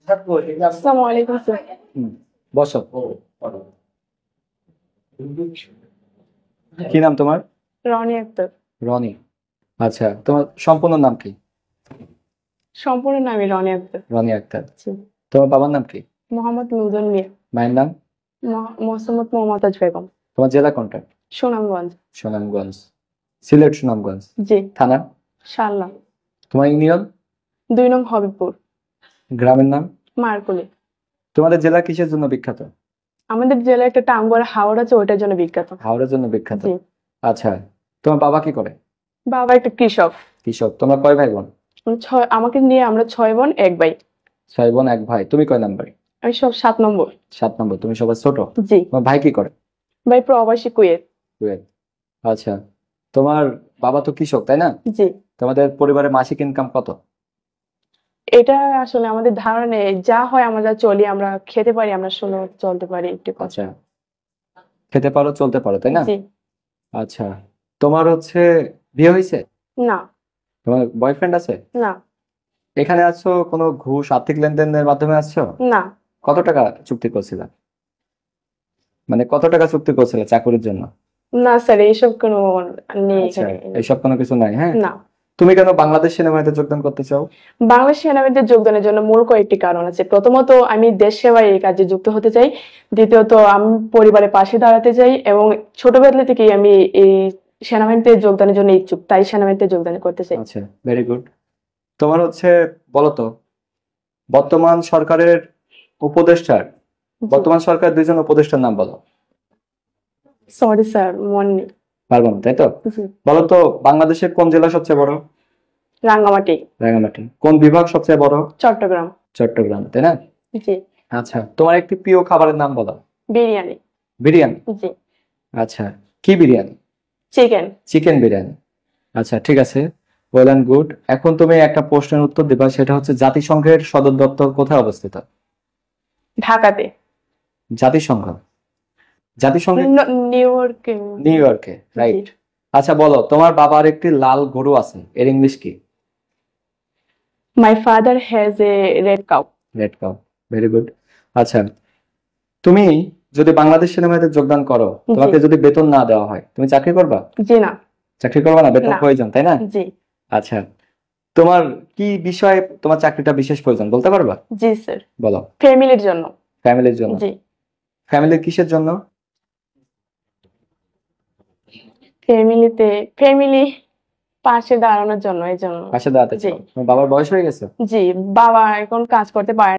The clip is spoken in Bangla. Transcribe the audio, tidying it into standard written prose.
আসসালামু আলাইকুম স্যার। হুম, বসো। কি নাম তোমার? রনি আক্তার। রনি। আচ্ছা, তোমার সম্পূর্ণ নাম কি? সম্পূর্ণ নামই রনি আক্তার। রনি আক্তার। জি। তোমার বাবার নাম কি? মোহাম্মদ নুজন মিয়া। মায়ের নাম? মোহাম্মদ মমতাজ বেগম। তোমার জেলা কোনটা? সুনামগঞ্জ। সুনামগঞ্জ। সিলেট সুনামগঞ্জ। জি। থানা? শাল্লা। তোমার ইউনিয়ন? 2 নং হবিবপুর। গ্রামের নাম? মারকুলি। তোমাদের জেলা কিসের জন্য বিখ্যাত? আমাদের জেলায় একটা টাঙ্গুয়ার হাওর আছে, ওটার জন্য বিখ্যাত। হাওড়ার জন্য বিখ্যাত। জি। আচ্ছা, তোমার বাবা কি করে? বাবা একটা কৃষক। কৃষক। তোমরা কয় ভাই বোন? আমাকে নিয়ে আমরা 6 বোন 1 ভাই। 6 বোন 1 ভাই। তুমি কয় নাম্বার? আমি সব 7 নম্বর। 7 নম্বর। তুমি সবার ছোট? জি। তোমার ভাই কি করে? ভাই প্রবাসী কুয়েত। কুয়েত। আচ্ছা, তোমার বাবা তো কৃষক তাই না? জি। তোমাদের পরিবারের মাসিক ইনকাম কত? এটা আসলে আমাদের ধারণা নেই, যা হয় আমরা চলি, আমরা খেতে পারি, আমরা শুনে চলতে পারি একটু কথা। আচ্ছা, খেতে পারো চলতে পারো তাই না? জি। আচ্ছা, তোমার বিয়ে হয়েছে? না। তোমার বয়ফ্রেন্ড আছে? না। এখানে আছো কোনো ঘুষ আর্থিক লেনদেনের মাধ্যমে আসছো? না। কত টাকা চুক্তি করছিলে? মানে কত টাকা চুক্তি করছিলে চাকরির জন্য? না স্যার, এইসব কোনো নেই আচ্ছা, এখানে। এইসব কোনো কিছু নাই। হ্যাঁ, না। তুমি কেন বাংলাদেশ সেনাবাহিনীতে যোগদান করতে চাও? বাংলাদেশ সেনাবাহিনীতে যোগদানের জন্য মূল কয়েকটি কারণ আছে। প্রথমত, আমি দেশ সেবায় এই কাজে যুক্ত হতে চাই। দ্বিতীয়ত, আমি পরিবারের পাশে দাঁড়াতে চাই এবং ছোটবেলা থেকেই আমি এই সেনাবাহিনীতে যোগদানের জন্য ইচ্ছুক, তাই সেনাবাহিনীতে যোগদান করতে চাই। আচ্ছা, ভেরি গুড। তোমার বলো তো, বর্তমান সরকারের উপদেষ্টার বর্তমান সরকার 2জন উপদেষ্টার নাম বলো। সরি স্যার, মনে নেই। পারবো না তাই তো? জি। বলো তো, বাংলাদেশের কোন জেলা সবচেয়ে বড়? রাঙ্গামাটি। রাঙ্গামাটি। কোন বিভাগ সবচেয়ে বড়? চট্টগ্রাম। চট্টগ্রাম তাই না? জি। আচ্ছা, তোমার একটি প্রিয় খাবারের নাম বলো। বিরিয়ানি। বিরিয়ানি। জি। আচ্ছা, কি বিরিয়ানি? চিকেন। চিকেন বিরিয়ানি। আচ্ছা, ঠিক আছে। Well and good. এখন তুমি একটা প্রশ্নের উত্তর দিবা, সেটা হচ্ছে জাতিসংঘের সদর দপ্তর কোথায় অবস্থিত? ঢাকাতে। জাতিসংঘ জাতিসংঘের নিউ ইয়র্কে। নিউ ইয়র্কে, জি। রাইট। আচ্ছা, বলো, তোমার বাবার একটি লাল গরু আছে, এর ইংলিশ কি? My father has a red cow. Red cow. Very good. আচ্ছা, তুমি যদি বাংলাদেশ সেনাবাহিনীতে যোগদান করো, তোমাকে যদি বেতন না দেওয়া হয়, তুমি চাকরি করবা? জি না। চাকরি করবা না? বেতন না। প্রয়োজন তাই না? জি। আচ্ছা, তোমার কি বিষয়ে তোমার চাকরিটা বিশেষ প্রয়োজন বলতে পারবা? জি স্যার। বলো। ফ্যামিলির জন্য। ফ্যামিলির জন্য। জি। ফ্যামিলির কিসের জন্য? ফ্যামিলি পাশে দাঁড়ানোর জন্য, এই জন্য। পাশে দাঁড়াতে জি। চাও। তোমার বাবার বয়স হয়ে গেছে? জি। বাবা এখন কাজ করতে পারে